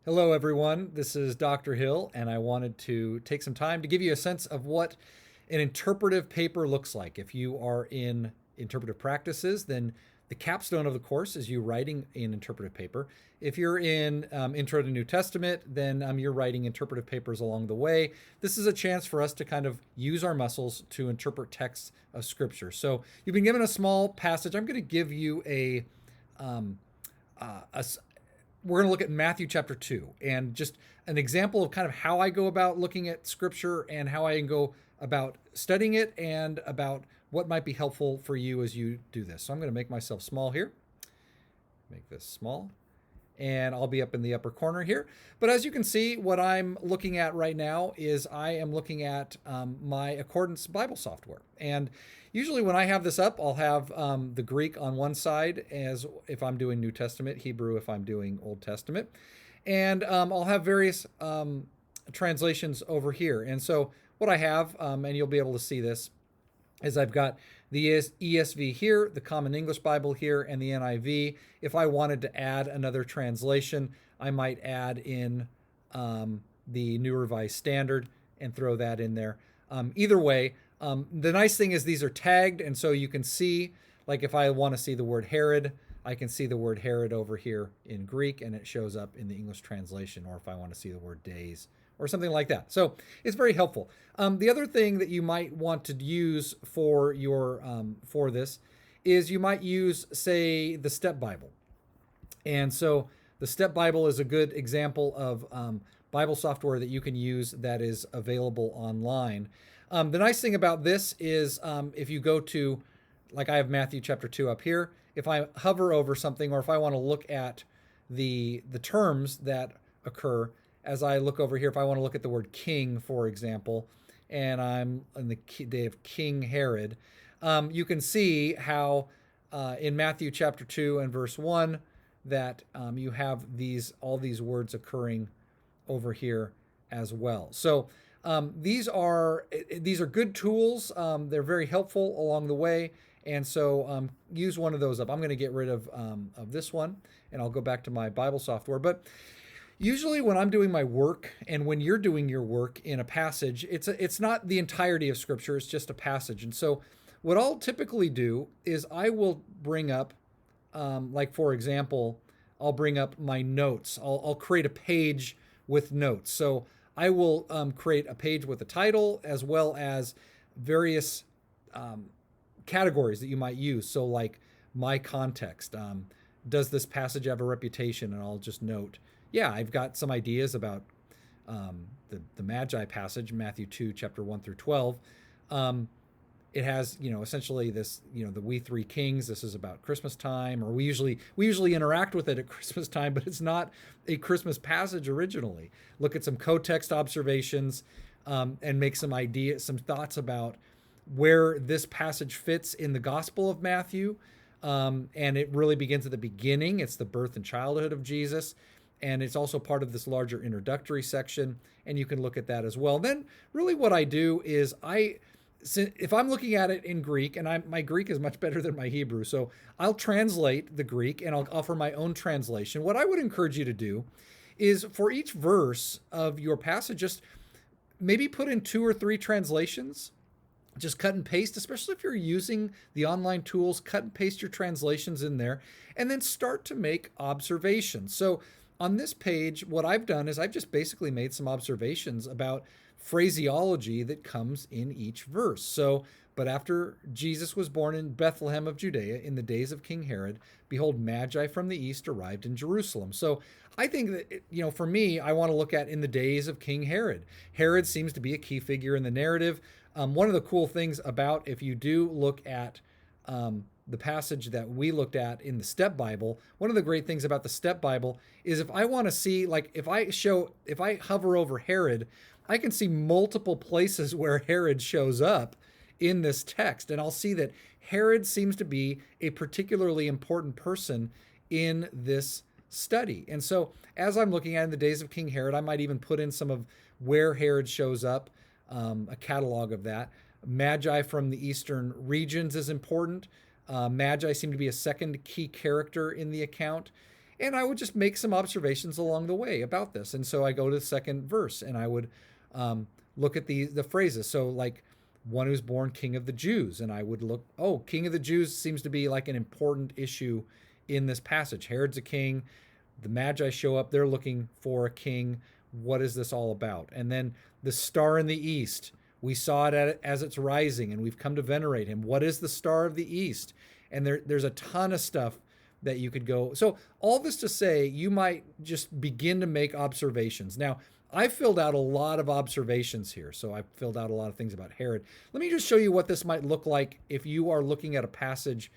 Hello, everyone. This is Dr. Hill, and I wanted to take some time to give you a sense of what an interpretive paper looks like. If you are in interpretive practices, then the capstone of the course is you writing an interpretive paper. If you're in Intro to New Testament, then you're writing interpretive papers along the way. This is a chance for us to kind of use our muscles to interpret texts of Scripture. So you've been given a small passage. I'm going to give you um, a we're going to look at Matthew chapter 2 and just an example of kind of how I go about looking at scripture and how I can go about studying it and about what might be helpful for you as you do this. So I'm going to make myself small here. Make this small. And I'll be up in the upper corner here. But as you can see, what I'm looking at right now is I am looking at my Accordance Bible software. And usually when I have this up, I'll have the Greek on one side as if I'm doing New Testament, Hebrew if I'm doing Old Testament. And I'll have various translations over here. And so what I have, and you'll be able to see this, is I've got the ESV here, the Common English Bible here, and the NIV. If I wanted to add another translation, I might add in the New Revised Standard and throw that in there. Either way, the nice thing is these are tagged, and so you can see, like if I want to see the word Herod, I can see the word Herod over here in Greek, and it shows up in the English translation, or if I want to see the word days, or something like that. So it's very helpful. The other thing that you might want to use for your for this is you might use, say, the Step Bible. And so the Step Bible is a good example of Bible software that you can use that is available online. The nice thing about this is if you go to, like I have Matthew chapter 2 up here, if I hover over something or if I want to look at the terms that occur, as I look over here, if I want to look at the word king, for example, and I'm in the day of King Herod, you can see how in Matthew chapter 2 and verse 1 that you have all these words occurring over here as well. So these are good tools. They're very helpful along the way. And so use one of those up. I'm going to get rid of this one, and I'll go back to my Bible software. But usually when I'm doing my work and when you're doing your work in a passage, it's not the entirety of Scripture, it's just a passage. And so what I'll typically do is I will bring up, like for example, I'll bring up my notes. I'll create a page with notes. So I will create a page with a title as well as various categories that you might use. So like my context, does this passage have a reputation? And I'll just note, yeah, I've got some ideas about the Magi passage, Matthew 2, chapter 1 through 12. It has, essentially this, the we three kings. This is about Christmas time, or we usually interact with it at Christmas time, but it's not a Christmas passage originally. Look at some co-text observations and make some thoughts about where this passage fits in the Gospel of Matthew. And it really begins at the beginning. It's the birth and childhood of Jesus. And it's also part of this larger introductory section, and you can look at that as well. Then really what I do is if I'm looking at it in Greek, and my Greek is much better than my Hebrew, so I'll translate the Greek and I'll offer my own translation. What I would encourage you to do is for each verse of your passage, just maybe put in 2 or 3 translations. Just cut and paste, especially if you're using the online tools, cut and paste your translations in there, and then start to make observations. So on this page, what I've done is I've just basically made some observations about phraseology that comes in each verse. So, but after Jesus was born in Bethlehem of Judea in the days of King Herod, behold, Magi from the east arrived in Jerusalem. So I think that, for me, I want to look at in the days of King Herod. Herod seems to be a key figure in the narrative. One of the cool things about, if you do look at the passage that we looked at in the Step Bible, one of the great things about the Step Bible is if I want to see, like if I hover over Herod, I can see multiple places where Herod shows up in this text. And I'll see that Herod seems to be a particularly important person in this study. And so as I'm looking at in the days of King Herod, I might even put in some of where Herod shows up, a catalog of that. Magi from the eastern regions is important. Magi seem to be a second key character in the account. And I would just make some observations along the way about this. And so I go to the second verse and I would look at the phrases. So like one who's born King of the Jews. And I would look, oh, King of the Jews seems to be like an important issue in this passage. Herod's a king. The Magi show up. They're looking for a king. What is this all about? And then the star in the east. We saw it as it's rising, and we've come to venerate him. What is the star of the east? And there's a ton of stuff that you could go. So all this to say, you might just begin to make observations. Now, I filled out a lot of observations here. So I filled out a lot of things about Herod. Let me just show you what this might look like if you are looking at a passage,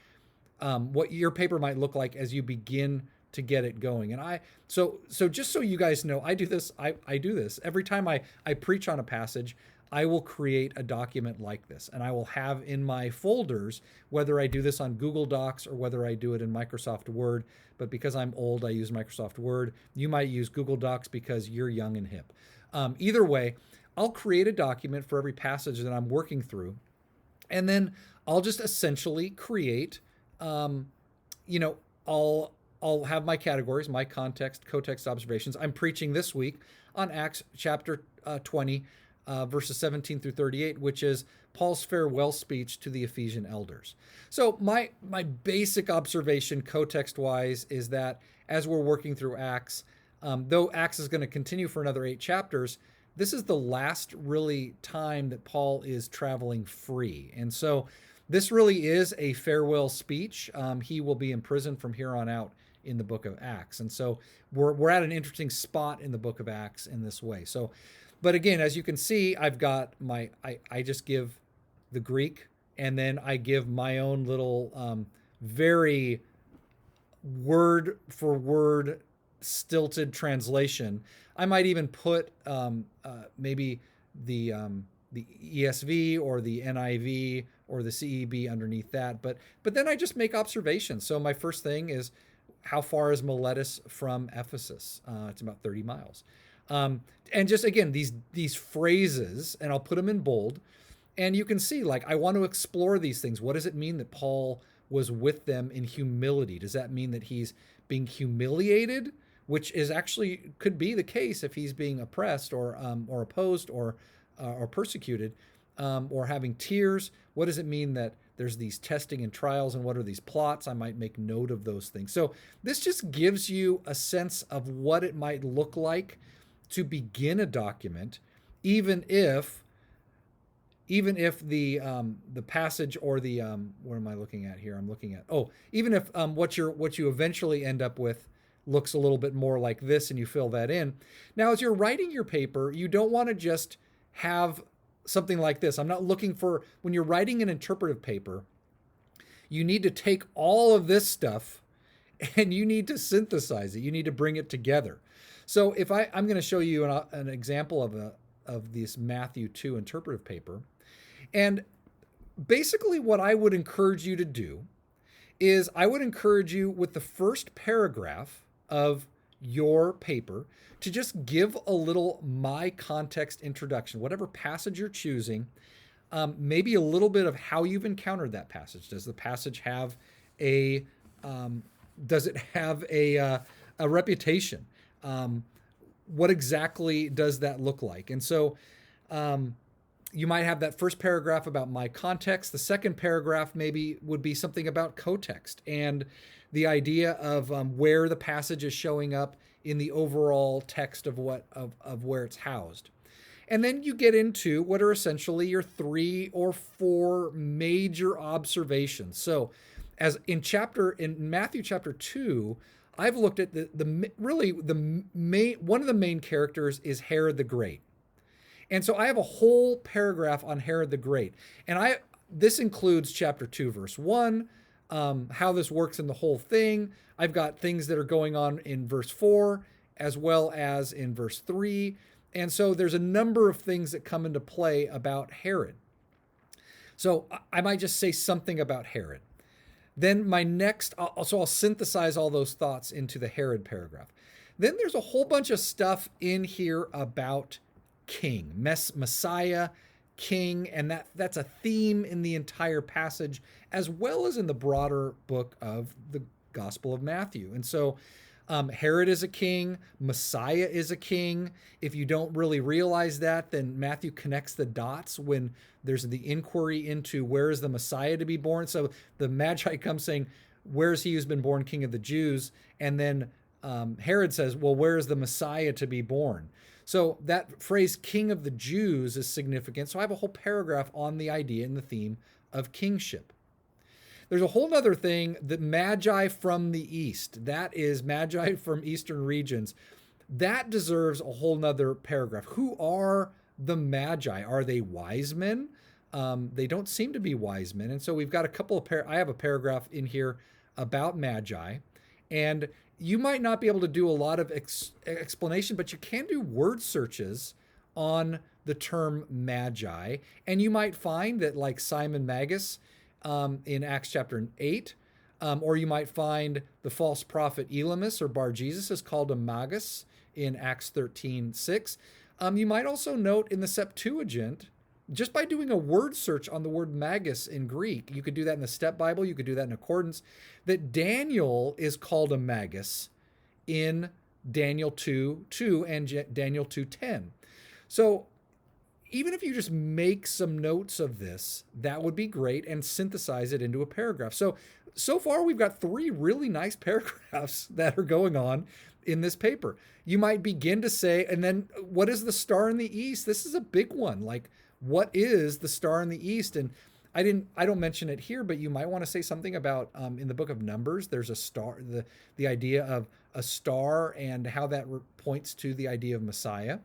what your paper might look like as you begin to get it going. And so just so you guys know, I do this. I do this every time I preach on a passage. I will create a document like this, and I will have in my folders, whether I do this on Google Docs or whether I do it in Microsoft Word. But because I'm old, I use Microsoft Word. You might use Google Docs because you're young and hip. Either way, I'll create a document for every passage that I'm working through, and then I'll just essentially create, I'll have my categories, my context, co-text observations. I'm preaching this week on Acts chapter 20, verses 17 through 38, which is Paul's farewell speech to the Ephesian elders. So my basic observation, co-text-wise, is that as we're working through Acts, though Acts is going to continue for another 8 chapters, this is the last really time that Paul is traveling free. And so this really is a farewell speech. He will be in prison from here on out in the book of Acts. And so we're at an interesting spot in the book of Acts in this way. So, but again, as you can see, I've got I just give the Greek, and then I give my own little very word for word stilted translation. I might even put maybe the ESV or the NIV or the CEB underneath that. But then I just make observations. So my first thing is, how far is Miletus from Ephesus? It's about 30 miles. And just again, these phrases, and I'll put them in bold, and you can see, like, I want to explore these things. What does it mean that Paul was with them in humility? Does that mean that he's being humiliated, which is actually could be the case if he's being oppressed or opposed or persecuted, or having tears? What does it mean that there's these testing and trials, and what are these plots? I might make note of those things. So this just gives you a sense of what it might look like to begin a document, even if the passage or the what am I looking at here? I'm looking at even if what you eventually end up with looks a little bit more like this, and you fill that in. Now, as you're writing your paper, you don't want to just have something like this. I'm not looking for, when you're writing an interpretive paper, you need to take all of this stuff and you need to synthesize it. You need to bring it together. So if I'm going to show you an example of this Matthew 2 interpretive paper. And basically what I would encourage you to do is I would encourage you with the first paragraph of your paper to just give a little my context introduction, whatever passage you're choosing, maybe a little bit of how you've encountered that passage. Does the passage have a reputation? What exactly does that look like? And so you might have that first paragraph about my context. The second paragraph maybe would be something about cotext and the idea of where the passage is showing up in the overall text of where it's housed. And then you get into what are essentially your 3 or 4 major observations. So as in Matthew chapter 2, I've looked at one of the main characters is Herod the Great. And so I have a whole paragraph on Herod the Great. And this includes chapter 2, verse 1, how this works in the whole thing. I've got things that are going on in verse 4 as well as in verse 3. And so there's a number of things that come into play about Herod. So I might just say something about Herod. Then I'll synthesize all those thoughts into the Herod paragraph. Then there's a whole bunch of stuff in here about king, Messiah, king, and that's a theme in the entire passage, as well as in the broader book of the Gospel of Matthew. And so Herod is a king. Messiah is a king. If you don't really realize that, then Matthew connects the dots when there's the inquiry into where is the Messiah to be born. So the Magi come saying, where is he who's been born king of the Jews? And then Herod says, well, where is the Messiah to be born? So that phrase, king of the Jews, is significant. So I have a whole paragraph on the idea and the theme of kingship. There's a whole other thing, the Magi from the East. That is Magi from Eastern regions. That deserves a whole nother paragraph. Who are the Magi? Are they wise men? They don't seem to be wise men. And so we've got a couple of, I have a paragraph in here about Magi. And you might not be able to do a lot of explanation, but you can do word searches on the term Magi. And you might find that, like Simon Magus in Acts chapter 8, or you might find the false prophet Elymas or Bar Jesus is called a magus in Acts 13:6. You might also note in the Septuagint, just by doing a word search on the word magus in Greek, you could do that in the Step Bible, you could do that in Accordance, that Daniel is called a magus in Daniel 2:2 and Daniel 2:10. So even if you just make some notes of this, that would be great, and synthesize it into a paragraph. So far we've got 3 really nice paragraphs that are going on in this paper. You might begin to say, and then what is the star in the east? This is a big one. Like, what is the star in the east? And I don't mention it here, but you might want to say something about in the book of Numbers, there's a star, the idea of a star and how that points to the idea of Messiah.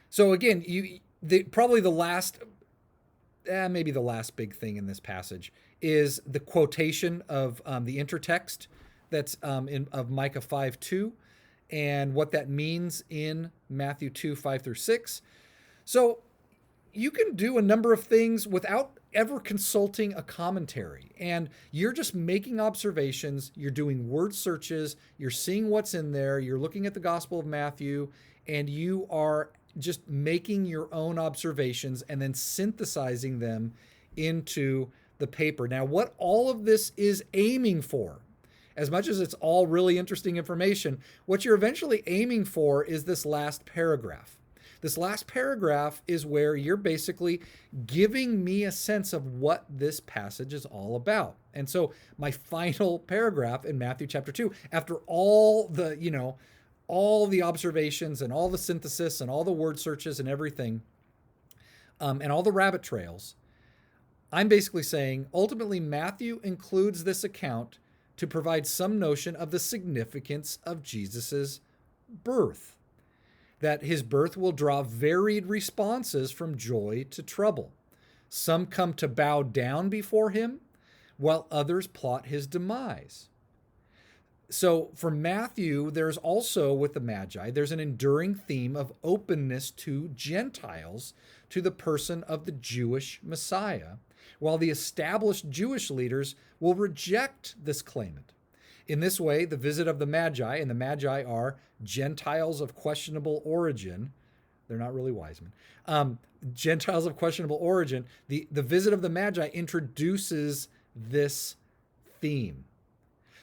So again, probably the last, maybe the last big thing in this passage is the quotation of the intertext that's of Micah 5:2 and what that means in Matthew 2:5-6. So you can do a number of things without ever consulting a commentary. And you're just making observations. You're doing word searches. You're seeing what's in there. You're looking at the Gospel of Matthew, and you are just making your own observations and then synthesizing them into the paper. Now, what all of this is aiming for, as much as it's all really interesting information, what you're eventually aiming for is this last paragraph. This last paragraph is where you're basically giving me a sense of what this passage is all about. And so my final paragraph in Matthew chapter 2, after all the observations and all the synthesis and all the word searches and everything, and all the rabbit trails, I'm basically saying ultimately Matthew includes this account to provide some notion of the significance of Jesus's birth. That his birth will draw varied responses from joy to trouble. Some come to bow down before him, while others plot his demise. So for Matthew, there's also, with the Magi, there's an enduring theme of openness to Gentiles, to the person of the Jewish Messiah, while the established Jewish leaders will reject this claimant. In this way, the visit of the Magi, and the Magi are Gentiles of questionable origin. They're not really wise men. Gentiles of questionable origin. The visit of the Magi introduces this theme.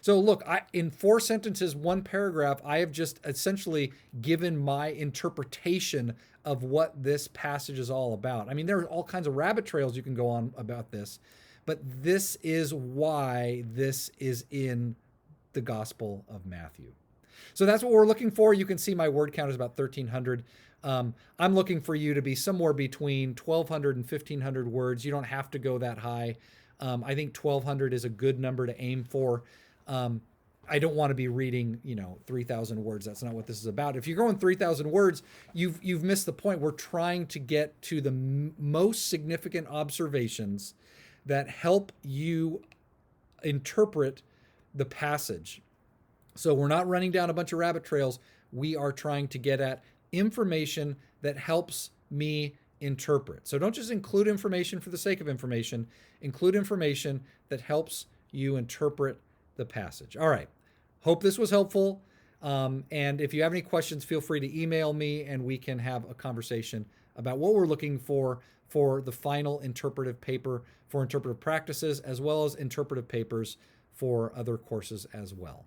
So look, in 4 sentences, 1 paragraph, I have just essentially given my interpretation of what this passage is all about. I mean, there are all kinds of rabbit trails you can go on about this, but this is why this is in the Gospel of Matthew. So that's what we're looking for. You can see my word count is about 1,300. I'm looking for you to be somewhere between 1,200 and 1,500 words. You don't have to go that high. I think 1,200 is a good number to aim for. I don't want to be reading, 3,000 words. That's not what this is about. If you're going 3,000 words, you've missed the point. We're trying to get to the most significant observations that help you interpret the passage. So we're not running down a bunch of rabbit trails. We are trying to get at information that helps me interpret. So don't just include information for the sake of information. Include information that helps you interpret the passage. All right. Hope this was helpful. And if you have any questions, feel free to email me and we can have a conversation about what we're looking for the final interpretive paper for interpretive practices, as well as interpretive papers for other courses as well.